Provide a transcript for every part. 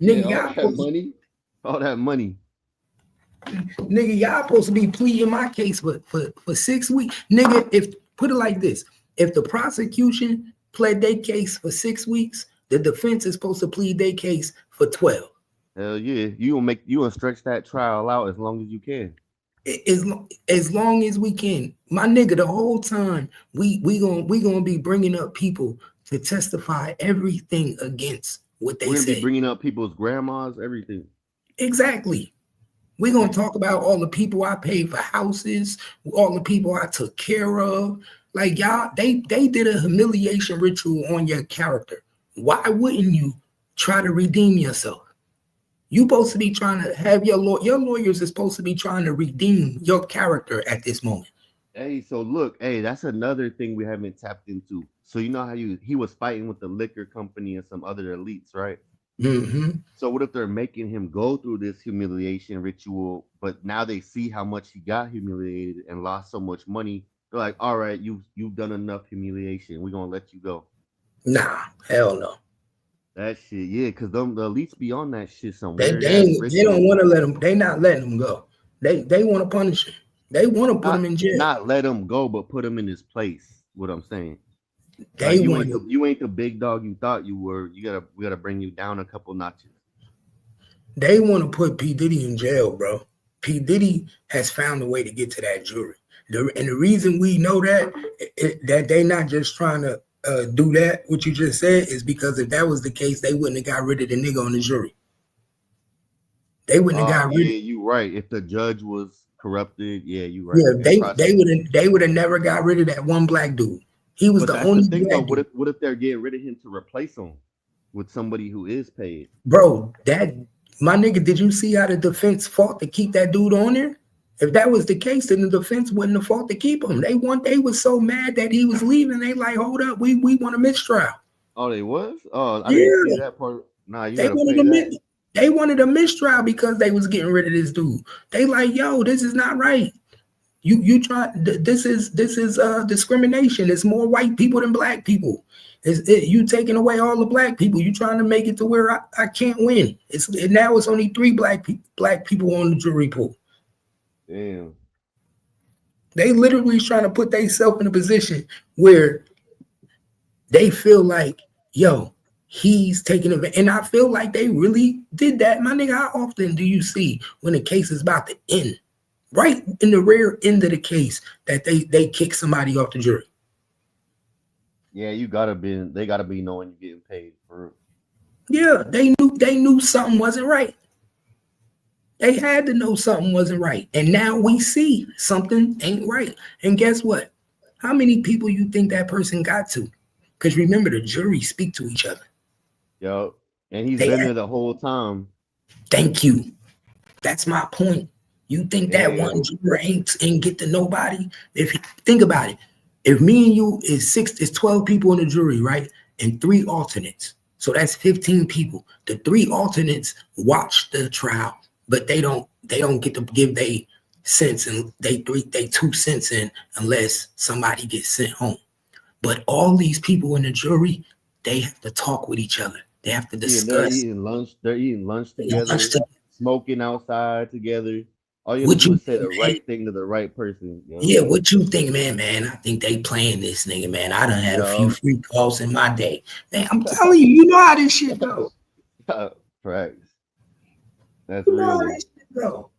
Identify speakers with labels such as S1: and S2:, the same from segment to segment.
S1: Nigga,
S2: Yeah, all that money, all that money.
S1: y'all supposed to be pleading my case for 6 weeks. Nigga, if put it like this, if the prosecution pled their case for 6 weeks, the defense is supposed to plead their case for 12.
S2: Hell yeah, you gonna stretch that trial out as long as you can.
S1: As long as we can, my nigga. The whole time we gonna be bringing up people to testify everything against what they
S2: We're gonna be
S1: say.
S2: bringing up people's grandmas, everything.
S1: Exactly. We're gonna talk about all the people I paid for houses, all the people I took care of. Like y'all, they did a humiliation ritual on your character. Why wouldn't you try to redeem yourself? You supposed to be trying to have your lawyers are supposed to be trying to redeem your character at this moment.
S2: Hey, so look, hey, that's another thing we haven't tapped into. So you know how he was fighting with the liquor company and some other elites, right?
S1: Mm-hmm.
S2: So what if they're making him go through this humiliation ritual, but now they see how much he got humiliated and lost so much money? They're like, all right, you've done enough humiliation. We're gonna let you go.
S1: Nah, hell no.
S2: That shit, yeah, because the elites be on that shit, some
S1: They
S2: weird
S1: they,
S2: ass
S1: they don't
S2: ritual.
S1: want to let them. They not letting them go. They want to punish him. They want to put him
S2: Not
S1: in jail.
S2: not let him go, but put him in his place. What I'm saying.
S1: They
S2: Like
S1: want to.
S2: you ain't the big dog you thought you were. We gotta bring you down a couple notches.
S1: They want to put P Diddy in jail, bro. P Diddy has found a way to get to that jury. And the reason we know that they not just trying to do that, what you just said, is because if that was the case, they wouldn't have got rid of the nigga on the jury. They wouldn't have got rid.
S2: Yeah, you right. If the judge was corrupted, yeah, you right.
S1: Yeah,
S2: And
S1: they would have never got rid of that one black dude. He was
S2: but
S1: the
S2: that's the
S1: only
S2: thing though.
S1: black dude.
S2: What if they're getting rid of him to replace him with somebody who is paid?
S1: Bro, that my nigga, did you see how the defense fought to keep that dude on there? If that was the case, then the defense wouldn't have fought to keep him. They was so mad that he was leaving. They like, hold up, we want a mistrial.
S2: Oh, they was? Oh, I didn't see
S1: Yeah,
S2: that part. Nah, you
S1: they
S2: gotta
S1: wanted
S2: pay
S1: a
S2: that.
S1: they wanted a mistrial because they was getting rid of this dude. They like, yo, this is not right. You try this is discrimination. It's more white people than black people. You taking away all the black people. You trying to make it to where I can't win. Now it's only 3 black people on the jury pool.
S2: Damn.
S1: They literally trying to put themselves in a position where they feel like, yo, he's taking advantage. And I feel like they really did that. My nigga, how often do you see when the case is about to end, right in the rear end of the case, that they kick somebody off the jury?
S2: Yeah, they gotta be knowing you're getting paid for it.
S1: Yeah, they knew something wasn't right. They had to know something wasn't right. And now we see something ain't right. And guess what? How many people you think that person got to? Because remember, the jury speak to each other.
S2: Yo. And he's
S1: They
S2: been there the whole time.
S1: thank you. That's my point. You think that one
S2: Damn.
S1: juror ain't get to nobody? Think about it. If me and you is 12 people in the jury, right? And 3 alternates. So that's 15 people. The 3 alternates watch the trial, but they don't get to give they cents and they 2 cents in unless somebody gets sent home. But all these people in the jury, they have to talk with each other. They have to
S2: Yeah, they're
S1: discuss.
S2: eating lunch. They're eating lunch together, smoking outside together. All you have
S1: What
S2: to do
S1: you
S2: is say the
S1: think, man?
S2: right thing to the right person. You know?
S1: Yeah, what you think, man? I think they playing this nigga, man. I done had a few
S2: Yo.
S1: free calls in my day. Man, I'm telling you, you know how this shit go.
S2: Facts. That's
S1: You know how
S2: real though.
S1: this shit go.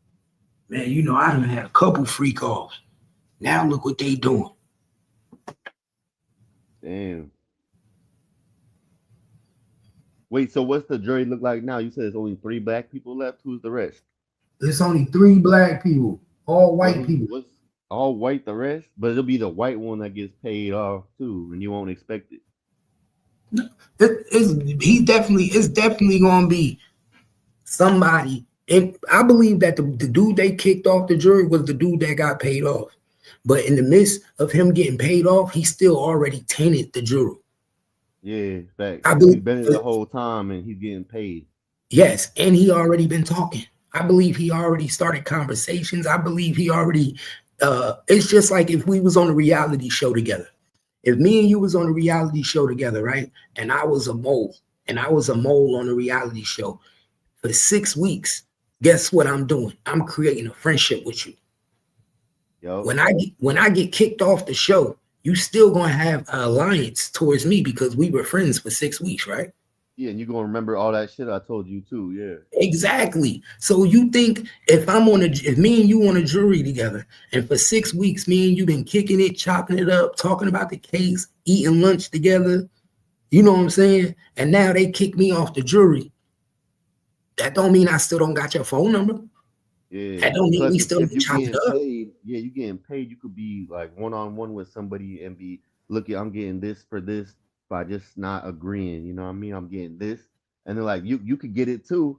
S1: Man, you know I done had a couple free calls. Now look what they doing.
S2: Damn. Wait, so what's the jury look like now? You said there's only 3 black people left. Who's the rest?
S1: There's only 3 black people, all white people.
S2: What's all white the rest? But it'll be the white one that gets paid off too, and you won't expect it.
S1: It's definitely gonna be somebody. And I believe that the dude they kicked off the jury was the dude that got paid off. But in the midst of him getting paid off, he still already tainted the jury.
S2: Yeah, facts.
S1: I
S2: He's
S1: believe,
S2: been there the whole time and he's getting paid.
S1: yes, and he already been talking. I believe he already started conversations. I believe he already. It's just like if we was on a reality show together. If me and you was on a reality show together, right? And I was a mole on a reality show. for 6 weeks, guess what I'm doing? I'm creating a friendship with you.
S2: Yo,
S1: When I get kicked off the show, you still gonna have an alliance towards me because we were friends for 6 weeks, right?
S2: yeah, and you gonna remember all that shit I told you too. Yeah.
S1: Exactly. So you think if me and you on a jury together, and for 6 weeks, me and you been kicking it, chopping it up, talking about the case, eating lunch together, you know what I'm saying? And now they kick me off the jury. That don't mean I still don't got your phone number.
S2: Yeah.
S1: That don't mean
S2: Plus,
S1: we still
S2: if you
S1: chop it
S2: getting
S1: up.
S2: paid, yeah, you getting paid. You could be like one-on-one with somebody and be, look, I'm getting this for this by just not agreeing. You know what I mean? I'm getting this, and then like you could get it too.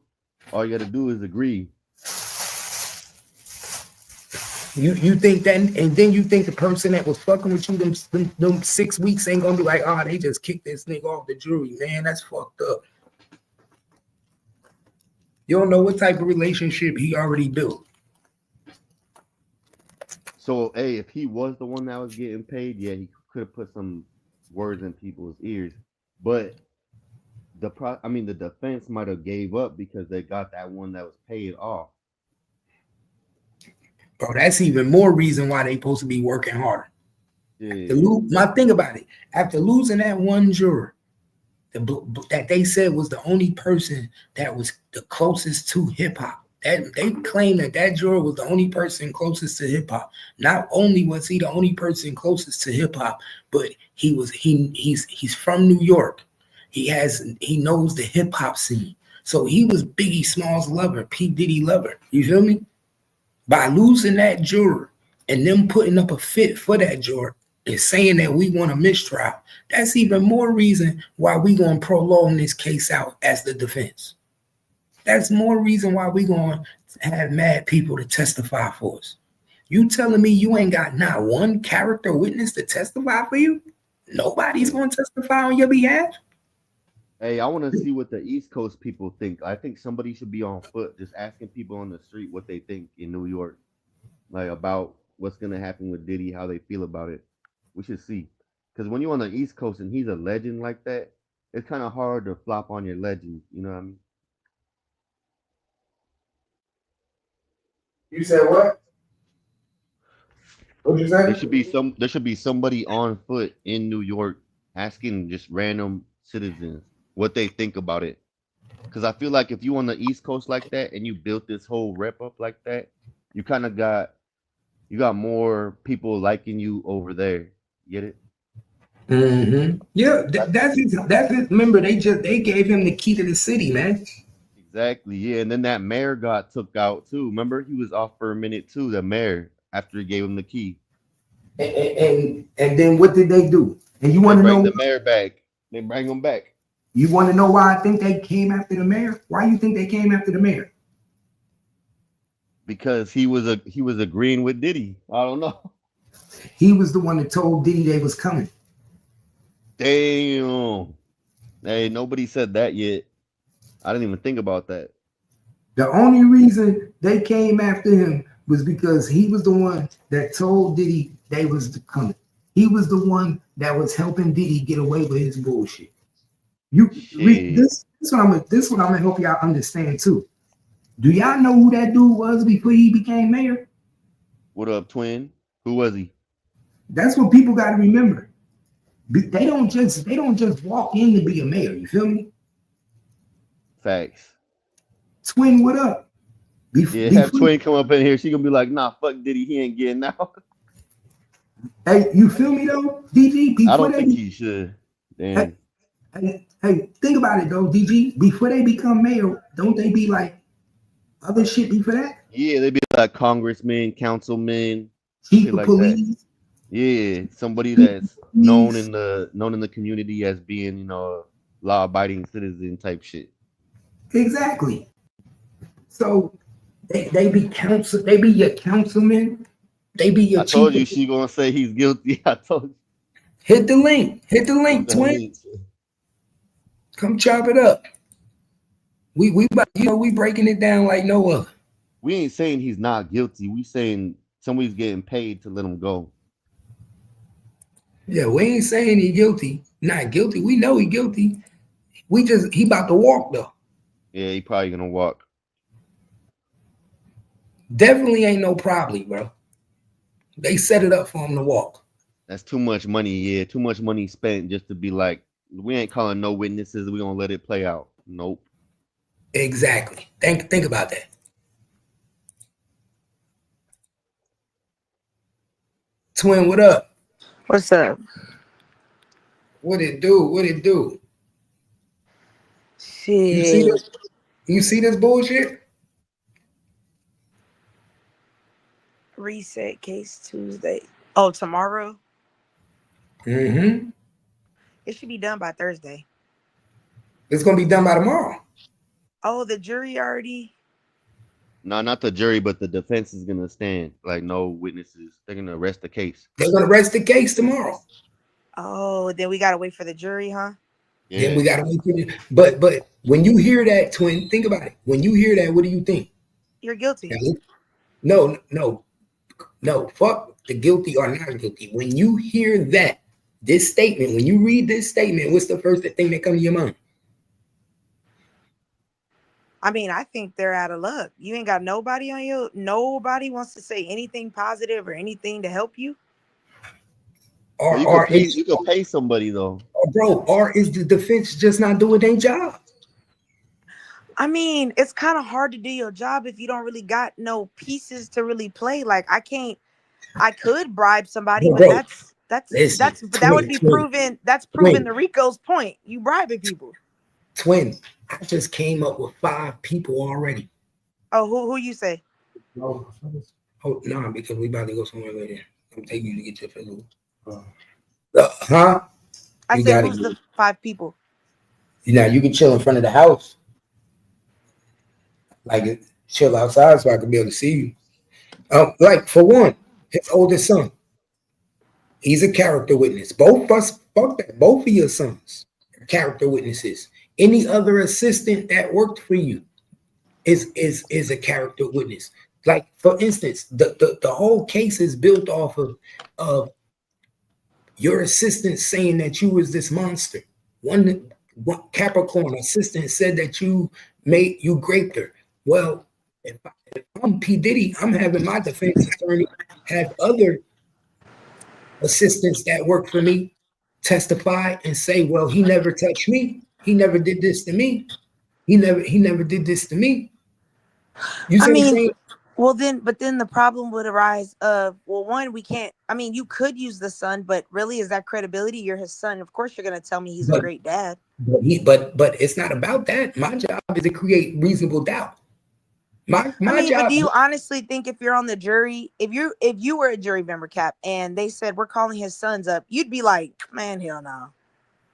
S2: All you got to do is agree.
S1: You think that, and then you think the person that was fucking with you them 6 weeks ain't gonna be like, oh, they just kicked this nigga off the jury, man. That's fucked up. You don't know what type of relationship he already built.
S2: So, hey, if he was the one that was getting paid, yeah, he could have put some words in people's ears. But the defense might have gave up because they got that one that was paid off.
S1: Bro, that's even more reason why they supposed to be working harder.
S2: Yeah.
S1: My thing about it, after losing that one juror, that they said was the only person that was the closest to hip hop. That they claim that juror was the only person closest to hip hop. Not only was he the only person closest to hip hop, but he's from New York. He knows the hip hop scene. So he was Biggie Smalls' lover, P. Diddy lover. You feel me? By losing that juror and them putting up a fit for that juror and saying that we want a mistrial, that's even more reason why we gonna prolong this case out as the defense. That's more reason why we gonna have mad people to testify for us. You telling me you ain't got not one character witness to testify for you? Nobody's gonna testify on your behalf?
S2: Hey, I want to see what the East Coast people think. I think somebody should be on foot just asking people on the street what they think in New York, like about what's gonna happen with Diddy, how they feel about it. We should see, because when you're on the East Coast and he's a legend like that, it's kind of hard to flop on your legend. You know what I mean?
S1: You said what? What'd you say?
S2: There should be somebody on foot in New York asking just random citizens what they think about it. Because I feel like if you on the East Coast like that and you built this whole rep up like that, you kind of got more people liking you over there. Get it?
S1: Mm-hmm. Yeah, that's it. Remember, they gave him the key to the city, man.
S2: Exactly. Yeah, and then that mayor got took out too. Remember, he was off for a minute too. The mayor, after he gave him the key.
S1: And then what did they do? And you want to know
S2: the mayor back? They bring him back.
S1: You want to know why I think they came after the mayor? Why you think they came after the mayor?
S2: Because he was agreeing with Diddy. I don't know.
S1: He was the one that told Diddy they was coming.
S2: Damn. Hey, nobody said that yet. I didn't even think about that.
S1: The only reason they came after him was because he was the one that told Diddy they was coming. He was the one that was helping Diddy get away with his bullshit. This one I'm gonna help y'all understand too. Do y'all know who that dude was before he became mayor?
S2: What up, twin? Who was he?
S1: That's what people got to remember. They don't just walk in to be a mayor. You feel me?
S2: Facts.
S1: Twin, what up?
S2: Have Twin come up in here. She gonna be like, nah, fuck Diddy, he ain't getting out.
S1: Hey, you feel me though, DG?
S2: I don't think he should. Damn.
S1: Hey, think about it though, DG. Before they become mayor, don't they be like other shit before that?
S2: Yeah, they be like congressmen, councilmen,
S1: chief of
S2: like
S1: police.
S2: That. Yeah, somebody that's known in the community as being, a law-abiding citizen type shit.
S1: Exactly. So they be your councilman. They be your.
S2: I told you she gonna say he's guilty. I told you.
S1: Hit the link, twin. Come chop it up. We breaking it down like no other.
S2: We ain't saying he's not guilty. We saying somebody's getting paid to let him go.
S1: Yeah, we ain't saying he guilty. Not guilty. We know he guilty. He about to walk though.
S2: Yeah, he probably gonna walk.
S1: Definitely ain't no probably, bro. They set it up for him to walk.
S2: That's too much money. Yeah, too much money spent just to be like, we ain't calling no witnesses. We gonna let it play out. Nope.
S1: Exactly. Think about that. Twin, what up?
S3: What's up?
S1: What it do? What it do? You see
S3: Shit.
S1: this? You see this bullshit?
S3: Reset case Tuesday. Oh, tomorrow?
S1: Mm-hmm.
S3: It should be done by Thursday.
S1: It's gonna be done by tomorrow.
S3: Oh, the jury already.
S2: No, not the jury, but the defense is gonna stand. Like no witnesses. They're gonna arrest the case.
S1: They're gonna rest the case tomorrow.
S3: Oh, then we gotta wait for the jury, huh?
S2: Yeah.
S1: Then we gotta wait for it. But when you hear that, Twin, think about it. When you hear that, what do you think?
S3: You're guilty.
S1: No. Fuck the guilty or not guilty. When you hear that, this statement, when you read this statement, what's the first thing that comes to your mind?
S3: I mean, I think they're out of luck. You ain't got nobody on you. Nobody wants to say anything positive or anything to help you.
S1: Or,
S2: you
S1: or
S2: could pay,
S1: is,
S2: you could pay somebody though.
S1: or is the defense just not doing their job?
S3: I mean, it's kind of hard to do your job if you don't really got no pieces to really play. Like I could bribe somebody,
S1: Bro,
S3: but that would be
S1: twin,
S3: proven. That's proven the Rico's point. You bribing people.
S1: Twin, I just came up with 5 people already.
S3: Oh, who you say?
S1: Oh, no, because we about to go somewhere later. I'm taking you to get your physical. Huh?
S3: I
S1: You
S3: said,
S1: gotta
S3: who's
S1: get,
S3: the 5 people?
S1: now you can chill in front of the house. Like chill outside so I can be able to see you. Like for one, his oldest son. He's a character witness. Both us, fuck that. Both of your sons are character witnesses. Any other assistant that worked for you is a character witness. Like for instance, the whole case is built off of your assistant saying that you was this monster. One Capricorn assistant said that you raped her. Well, if I'm P. Diddy, I'm having my defense attorney have other assistants that work for me testify and say, well, he never touched me. He never did this to me. He never did this to me. You
S3: I
S1: see what I'm
S3: mean,
S1: saying?
S3: well but then the problem would arise of, well, one, we can't, I mean, you could use the son, but really, is that credibility? You're his son. Of course, you're going to tell me he's a great dad.
S1: But it's not about that. My job is to create reasonable doubt. My job.
S3: But do you honestly think if you're on the jury, if you were a jury member, Cap, and they said we're calling his sons up, you'd be like, man, hell no.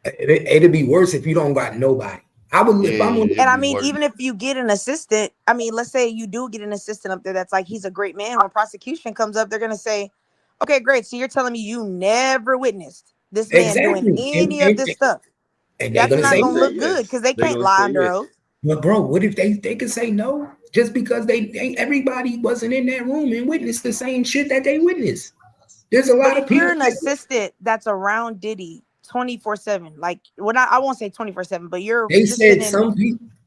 S1: It'd be worse if you don't got nobody. I would if I'm on.
S3: And I mean, even if you get an assistant, I mean, let's say you do get an assistant up there that's like, he's a great man. When prosecution comes up, they're gonna say, okay, great. So you're telling me you never witnessed this man doing any of this stuff.
S1: And they're
S3: That's
S1: gonna
S3: not
S1: say
S3: gonna look good because they can't lie under oath.
S1: But bro, what if they can say no just because everybody wasn't in that room and witnessed the same shit that they witnessed? There's a lot of people.
S3: You're an assistant that's around Diddy 24/7. Like, well, I won't say 24/7, but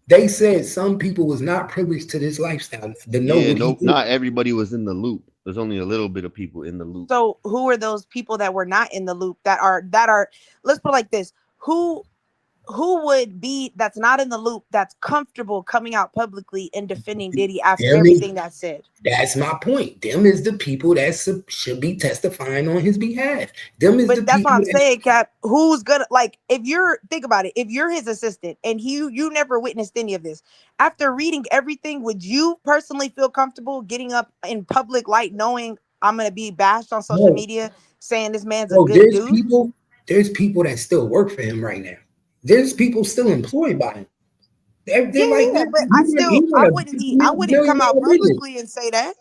S1: They said some people was not privileged to this lifestyle.
S2: Not everybody was in the loop. There's only a little bit of people in the loop.
S3: So who are those people that were not in the loop that are let's put it like this, who would be that's not in the loop that's comfortable coming out publicly and defending Diddy after everything that's said?
S1: That's my point. Them is the people that should be testifying on his behalf.
S3: But that's what I'm saying, Cap. Who's gonna, like, think about it, if you're his assistant and you never witnessed any of this, after reading everything, would you personally feel comfortable getting up in public light knowing I'm gonna be bashed on social media saying this man's a good dude?
S1: There's people that still work for him right now. There's people still employed by him.
S3: But I wouldn't come out publicly and say that.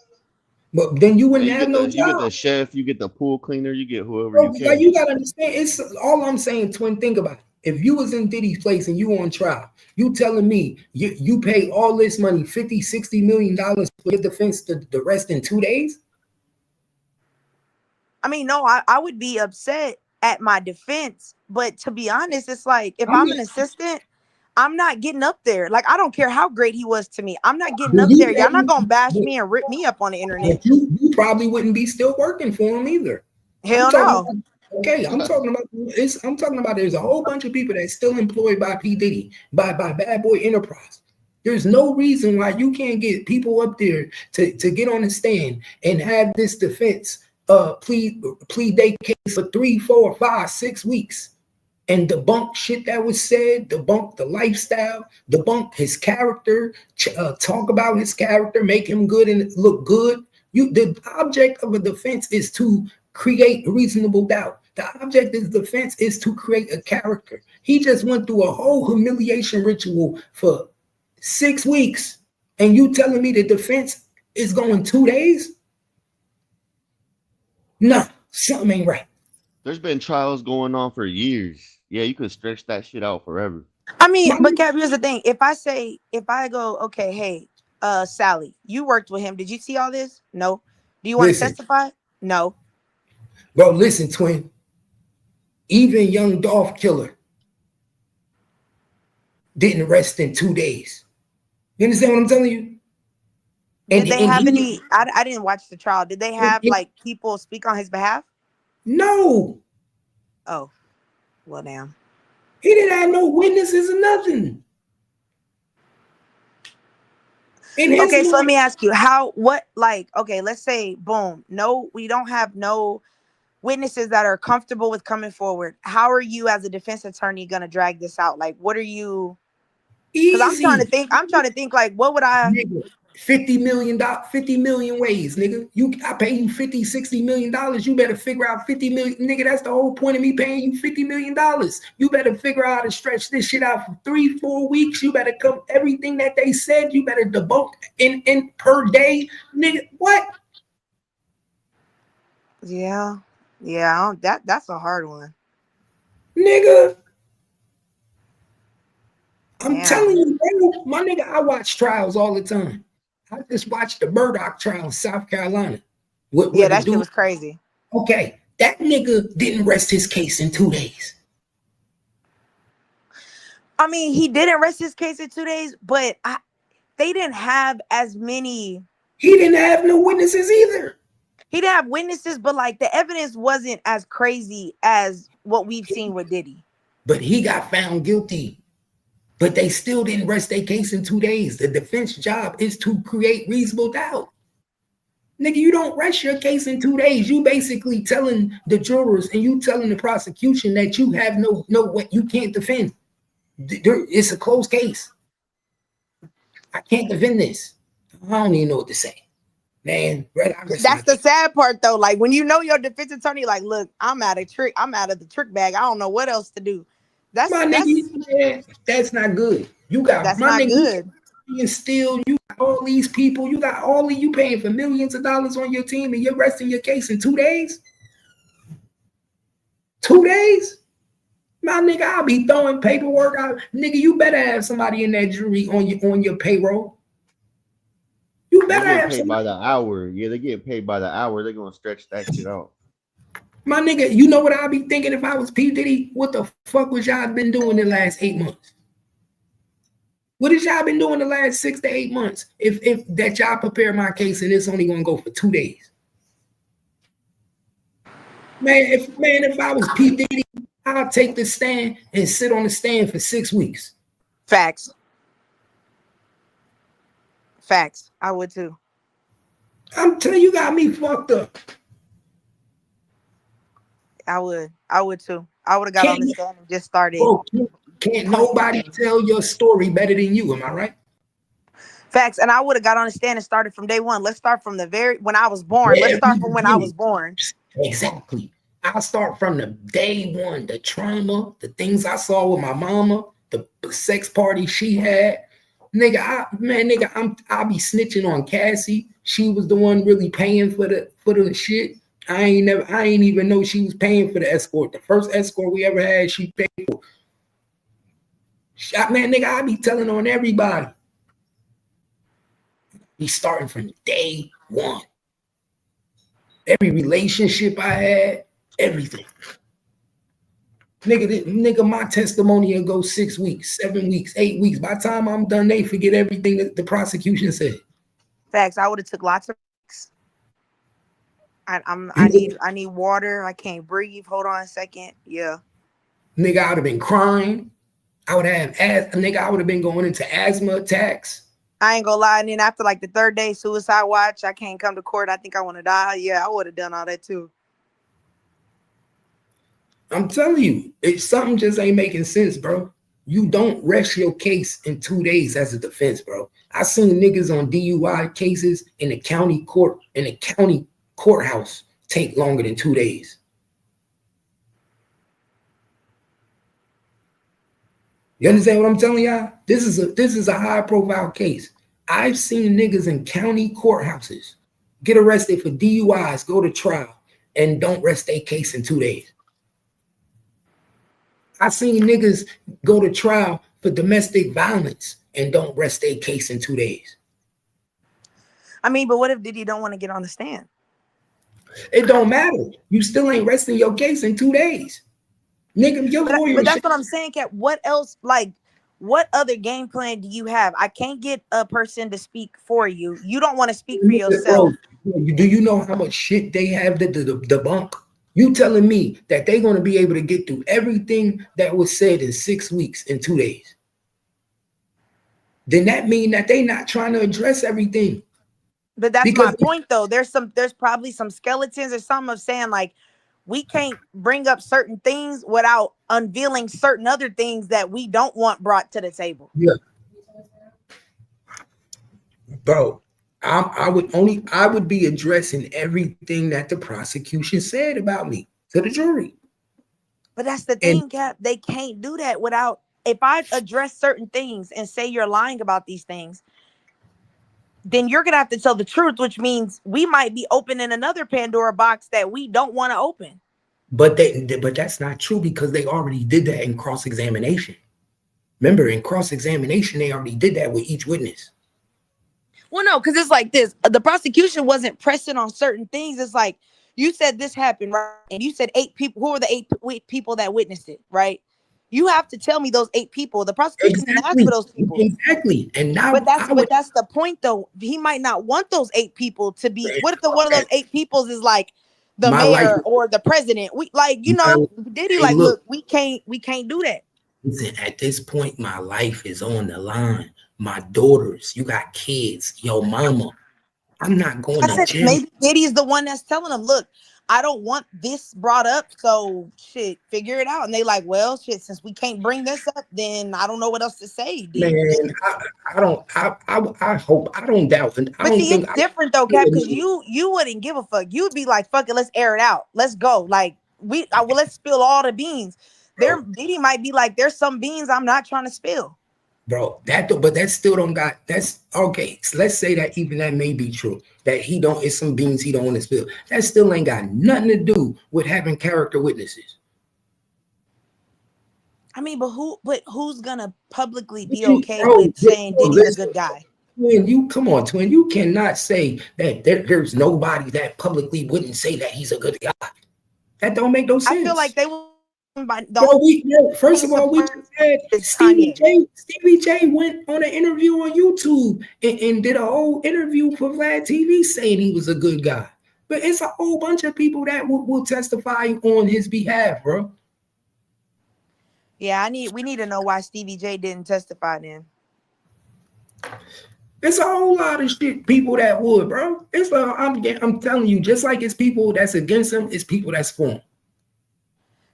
S1: But then you wouldn't have no job.
S2: You get the chef, you get the pool cleaner, you get whoever you can.
S1: Like, you gotta understand, it's all I'm saying, Twin. Think about it. If you was in Diddy's place and you on trial, you telling me you pay all this money, $50-60 million for your defense, the rest in 2 days?
S3: I mean, no, I would be upset at my defense, but to be honest, it's like, if I'm an assistant, I'm not getting up there. Like, I don't care how great he was to me. I'm not getting
S1: But
S3: up
S1: you
S3: there. Y'all not
S1: probably,
S3: gonna bash
S1: but
S3: me and rip me up on the internet.
S1: you probably wouldn't be still working for him either. I'm
S3: Hell
S1: talking
S3: no.
S1: about, okay, I'm talking about there's a whole bunch of people that's still employed by P. Diddy, by Bad Boy Enterprise. There's no reason why you can't get people up there to get on the stand and have this defense plea day case for 3, 4, 5, 6 weeks and debunk shit that was said, debunk the lifestyle, debunk his character, talk about his character, make him good and look good. The object of a defense is to create reasonable doubt. The object of defense is to create a character. He just went through a whole humiliation ritual for 6 weeks, and you telling me the defense is going 2 days? Nah, something ain't right.
S2: There's been trials going on for years. Yeah, you could stretch that shit out forever.
S3: I mean, but Cap, here's the thing. If I go, okay, hey, Sally, you worked with him. Did you see all this? No. Do you want to testify? No.
S1: Bro, listen, twin. Even young Dolph Killer didn't rest in 2 days. You understand what I'm telling you?
S3: Did they have any? I didn't watch the trial. Did they have like people speak on his behalf?
S1: No.
S3: Oh, well, damn.
S1: He didn't have no witnesses or nothing.
S3: Okay, so let me ask you, okay, let's say, boom, no, we don't have no witnesses that are comfortable with coming forward. How are you as a defense attorney going to drag this out? Like, what are you? Because I'm trying to think like, what would I?
S1: Nigga, $50 million ways, nigga. I pay you $50-60 million. You better figure out 50 million, nigga. That's the whole point of me paying you $50 million. You better figure out how to stretch this shit out for 3-4 weeks. You better come everything that they said. You better debunk in per day, nigga. What?
S3: Yeah, that's a hard one,
S1: nigga. I'm telling you, bro, my nigga, I watch trials all the time. I just watched the Murdoch trial in South Carolina.
S3: That shit was crazy.
S1: Okay, that nigga didn't rest his case in 2 days.
S3: I mean, he didn't rest his case in 2 days, but they didn't have as many.
S1: He didn't have no witnesses either.
S3: He didn't have witnesses, but like the evidence wasn't as crazy as what we've seen with Diddy.
S1: But he got found guilty. But they still didn't rest their case in 2 days. The defense job is to create reasonable doubt. Nigga, you don't rest your case in 2 days. You basically telling the jurors and you telling the prosecution that you have no what you can't defend. It's a closed case. I can't defend this. I don't even know what to say. Man,
S3: that's the sad part though. Like when you know your defense attorney, like, look, I'm out of the trick bag. I don't know what else to do. That's not
S1: good. You got
S3: that's not good.
S1: And still, you got all these people. You paying for millions of dollars on your team, and you're resting your case in 2 days. 2 days, my nigga. I'll be throwing paperwork out. Nigga, you better have somebody in that jury on your payroll. You better have
S2: paid by the hour. Yeah, they get paid by the hour. They're gonna stretch that shit out.
S1: My nigga, you know what I'd be thinking if I was P. Diddy? What the fuck was y'all been doing the last 8 months? What has y'all been doing the last 6 to 8 months? If that y'all prepare my case and it's only gonna go for 2 days. If I was P. Diddy, I'll take the stand and sit on the stand for 6 weeks.
S3: Facts. I would too.
S1: I'm telling you, got me fucked up.
S3: I would too. I would have got on the stand and just started.
S1: Bro, can't nobody tell your story better than you. Am I right?
S3: Facts. And I would have got on the stand and started from day one. Let's start from when I was born. Let's start from when I was born.
S1: Exactly. I'll start from the day one, the trauma, the things I saw with my mama, the sex party she had. Nigga, I'll be snitching on Cassie. She was the one really paying for the shit. I ain't even know she was paying for the escort. The first escort we ever had, she paid for. Nigga, I be telling on everybody. Be starting from day one. Every relationship I had, everything. Nigga, my testimony will go 6 weeks, 7 weeks, 8 weeks. By the time I'm done, they forget everything that the prosecution said.
S3: Facts. I would have took lots of breaks. I need water. I can't breathe. Hold on a second. Yeah.
S1: Nigga, I would have been crying. I would have nigga, I would have been going into asthma attacks.
S3: I ain't gonna lie. And then after like the third day, suicide watch, I can't come to court. I think I want to die. Yeah, I would have done all that too.
S1: I'm telling you, something just ain't making sense, bro. You don't rest your case in 2 days as a defense, bro. I seen niggas on DUI cases in the county courthouse take longer than 2 days. You understand what I'm telling y'all? This is a high profile case. I've seen niggas in county courthouses get arrested for DUIs, go to trial, and don't rest their case in 2 days. I seen niggas go to trial for domestic violence and don't rest their case in 2 days.
S3: I mean, but what if Diddy don't want to get on the stand?
S1: It don't matter. You still ain't resting your case in 2 days. Nigga, your lawyer.
S3: But that's what I'm saying, Cap. What else, like, what other game plan do you have? I can't get a person to speak for you. You don't want to speak for yourself.
S1: Do you know how much shit they have to debunk? You telling me that they're going to be able to get through everything that was said in 6 weeks in 2 days? Then that mean that they not trying to address everything.
S3: But that's my point, though. There's probably some skeletons or something of saying, like, we can't bring up certain things without unveiling certain other things that we don't want brought to the table.
S1: Yeah. Bro, I would be addressing everything that the prosecution said about me to the jury.
S3: But that's the thing, Cap. They can't do that without, if I address certain things and say you're lying about these things, then you're gonna have to tell the truth, which means we might be opening another Pandora box that we don't want to open.
S1: But that's not true, because they already did that in cross-examination. Remember, in cross-examination, they already did that with each witness.
S3: Well, no, because it's like this. The prosecution wasn't pressing on certain things. It's like, you said this happened, right? And you said 8 people. Who were the 8 people that witnessed it, right? You have to tell me those 8 people. The prosecution didn't ask for those people.
S1: Exactly. And now,
S3: but that's the point, though. He might not want those 8 people to be. What if one of those 8 peoples is like the mayor or the president? We Diddy like, look, we can't do that.
S1: Listen, at this point, my life is on the line. My daughters, you got kids, your mama. I'm not going to jail.
S3: Maybe Diddy's the one that's telling them, look, I don't want this brought up, so shit, figure it out. And they like, well, shit, since we can't bring this up, then I don't know what else to say.
S1: Man, I don't doubt it.
S3: But see, it's different though, Cap, because you wouldn't give a fuck. You'd be like, fuck it, let's air it out. Let's go. Like, let's spill all the beans. Diddy might be like, there's some beans I'm not trying to spill.
S1: Bro, that still don't got, that's okay. So let's say that even that may be true, that it's some beans he don't want to spill. That still ain't got nothing to do with having character witnesses.
S3: I mean, but who's gonna publicly be okay with saying Diddy's a good guy?
S1: Twin, you cannot say that there's nobody that publicly wouldn't say that he's a good guy. That don't make no sense.
S3: I feel like they will.
S1: First of all, we just had Stevie J went on an interview on YouTube and did a whole interview for Vlad TV saying he was a good guy. But it's a whole bunch of people that will testify on his behalf, bro.
S3: Yeah, we need to know why Stevie J didn't testify then.
S1: It's a whole lot of shit, people that would, bro. I'm telling you, just like it's people that's against him, it's people that's for him.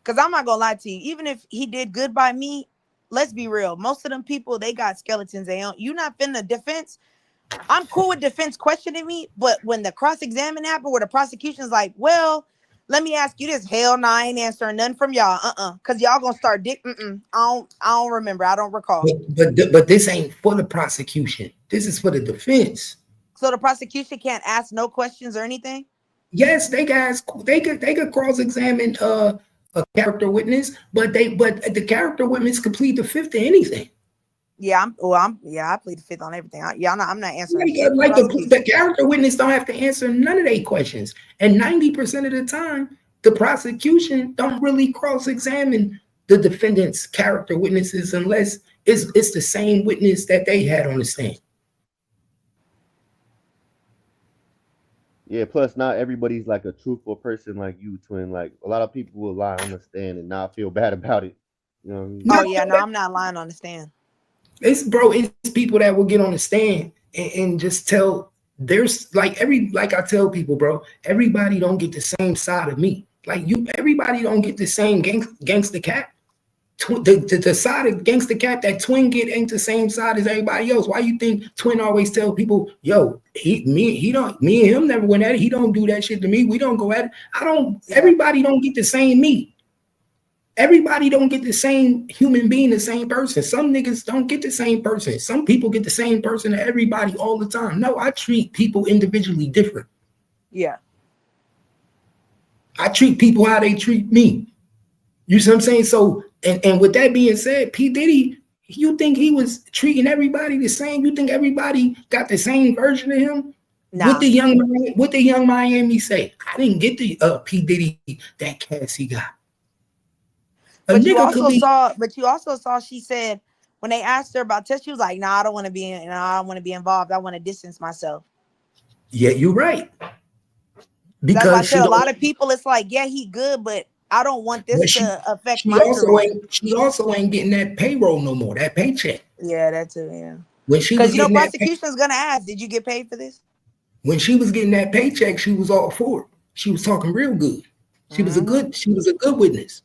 S3: Because I'm not gonna lie to you, even if he did good by me, let's be real. Most of them people, they got skeletons. You're not finna defense. I'm cool with defense questioning me, but when the cross-examine happened, where the prosecution's like, well, let me ask you this. Hell no, I ain't answering none from y'all. Because y'all gonna start I don't remember. I don't recall.
S1: But this ain't for the prosecution. This is for the defense. So
S3: the prosecution can't ask no questions or anything?
S1: Yes, they could cross-examine a character witness, but the character witness could plead the fifth to anything.
S3: Yeah, I plead the fifth on everything. I'm not answering.
S1: The character witness don't have to answer none of their questions, and 90% of the time, the prosecution don't really cross-examine the defendant's character witnesses unless it's the same witness that they had on the stand.
S2: Yeah, plus not everybody's like a truthful person like you, twin. Like a lot of people will lie on the stand and not feel bad about it. You know what I mean?
S3: Oh yeah, no, I'm not lying on the stand.
S1: It's people that will get on the stand and just tell there's like I tell people, bro, everybody don't get the same side of me. Like everybody don't get the same gangster cap. The side of gangster cap that Twin get ain't the same side as everybody else. Why you think Twin always tell people, yo, me and him never went at it. He don't do that shit to me. We don't go at it. Everybody don't get the same me. Everybody don't get the same human being, the same person. Some niggas don't get the same person. Some people get the same person to everybody all the time. No, I treat people individually different.
S3: Yeah.
S1: I treat people how they treat me. You see what I'm saying? So, and with that being said, P. Diddy, you think he was treating everybody the same? You think everybody got the same version of him?
S3: Nah.
S1: What the young Miami say? I didn't get the P. Diddy that Cassie got.
S3: But you also saw she said when they asked her about Tess, she was like, "Nah, I don't want to be involved. I want to distance myself."
S1: Yeah, you're right.
S3: Because I said a lot of people, it's like, yeah, he good, but I don't want this to affect my career.
S1: She also ain't getting that payroll no more, that paycheck.
S3: Yeah, that too, yeah.
S1: Because
S3: prosecution's gonna ask, did you get paid for this?
S1: When she was getting that paycheck, she was all for it. She was talking real good. She was a good witness.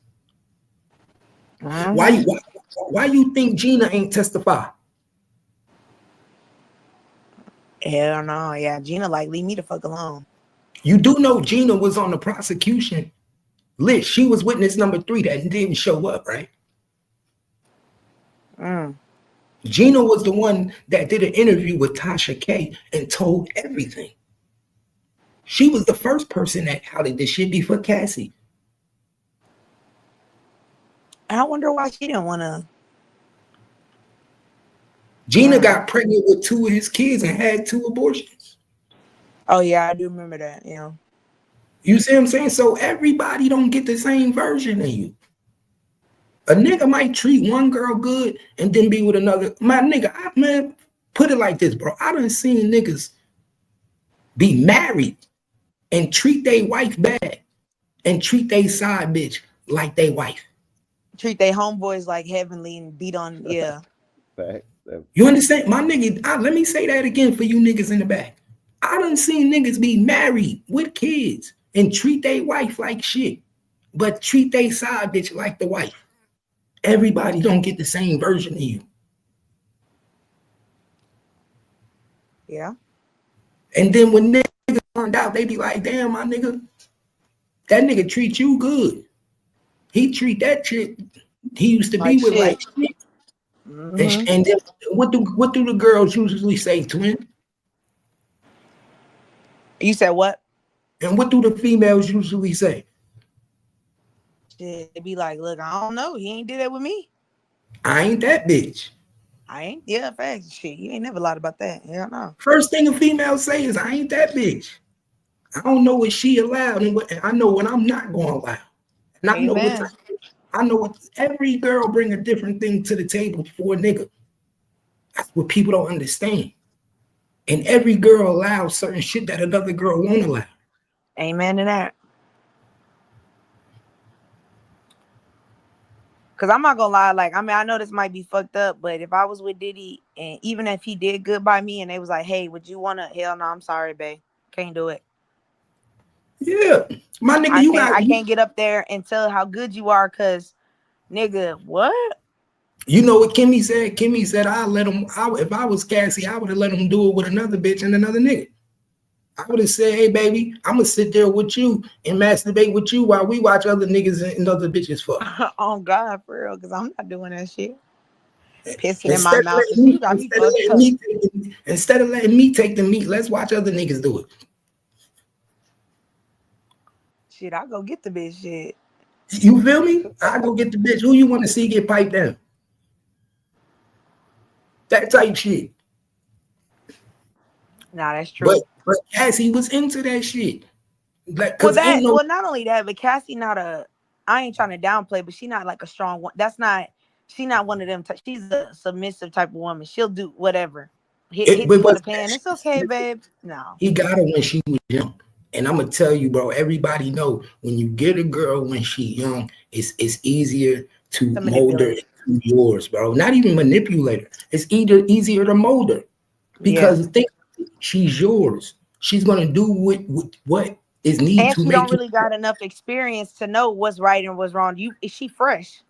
S1: Why you think Gina ain't testify?
S3: Hell no, yeah. Gina like, leave me the fuck alone.
S1: You do know Gina was on the prosecution list. She was witness number 3 that didn't show up, right? Gina was the one that did an interview with Tasha K and told everything. She was the first person that outed this shit before Cassie.
S3: I wonder why she didn't want to.
S1: Gina got pregnant with 2 of his kids and had 2 abortions.
S3: Oh yeah, I do remember that. Yeah.
S1: You see what I'm saying? So everybody don't get the same version of you. A nigga might treat one girl good and then be with another. My nigga, man, put it like this, bro. I done seen niggas be married and treat their wife bad and treat their side bitch like they wife.
S3: Treat their homeboys like heavenly and beat on, yeah.
S1: You understand? My nigga, let me say that again for you niggas in the back. I done seen niggas be married with kids and treat their wife like shit, but treat their side bitch like the wife. Everybody don't get the same version of you.
S3: Yeah.
S1: And then when niggas find out, they be like, damn, my nigga, that nigga treat you good. He treat that chick he used to be with like shit. And then what do the girls usually say, twin?
S3: You said what?
S1: And what do the females usually say?
S3: They be like, look, I don't know. He ain't did that with me.
S1: I ain't that bitch.
S3: I ain't. Yeah, facts. Shit, you ain't never lied about that. Yeah, no.
S1: First thing a female say is, I ain't that bitch. I don't know what she allowed and what I know what I'm not going to allow. And I know what every girl bring a different thing to the table for a nigga. That's what people don't understand. And every girl allows certain shit that another girl won't allow.
S3: Amen to that. Cause I'm not gonna lie, like, I mean, I know this might be fucked up, but if I was with Diddy and even if he did good by me and they was like, hey, would you wanna? Hell no, I'm sorry, babe. Can't do it.
S1: Yeah. My nigga,
S3: I can't get up there and tell how good you are, cause nigga, what?
S1: You know what Kimmy said? Kimmy said, if I was Cassie, I would have let him do it with another bitch and another nigga. I would have said, hey, baby, I'm going to sit there with you and masturbate with you while we watch other niggas and other bitches fuck.
S3: Oh, God, for real, because I'm not doing that shit. Pissing in my mouth.
S1: Instead of letting me take the meat, let's watch other niggas do it.
S3: Shit, I'll go get the bitch shit.
S1: You feel me? I'll go get the bitch. Who you want to see get piped down? That type shit.
S3: Nah, that's true.
S1: But Cassie was into that shit. Like,
S3: well, not only that, but Cassie not a I ain't trying to downplay, but she not like a strong one. She not one of them. She's a submissive type of woman. She'll do whatever. Hit
S1: But
S3: me with a
S1: what's
S3: pan. It's okay, babe. No.
S1: he got her when she was young. And I'm gonna tell you, bro, everybody know when you get a girl when she young, it's easier to mold her into yours, bro. Not even manipulate her. It's easier to mold her because she's yours. She's gonna do what is needed
S3: and
S1: to
S3: she
S1: make
S3: don't really got enough experience to know what's right and what's wrong. Is she fresh?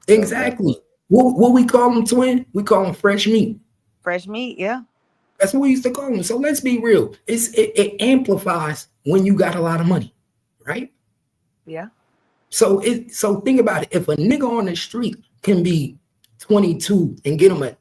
S1: Exactly. What we call them, twin? We call them fresh meat.
S3: Fresh meat, yeah.
S1: That's what we used to call them. So let's be real. It amplifies when you got a lot of money, right?
S3: Yeah.
S1: So think about it. If a nigga on the street can be 22 and get him a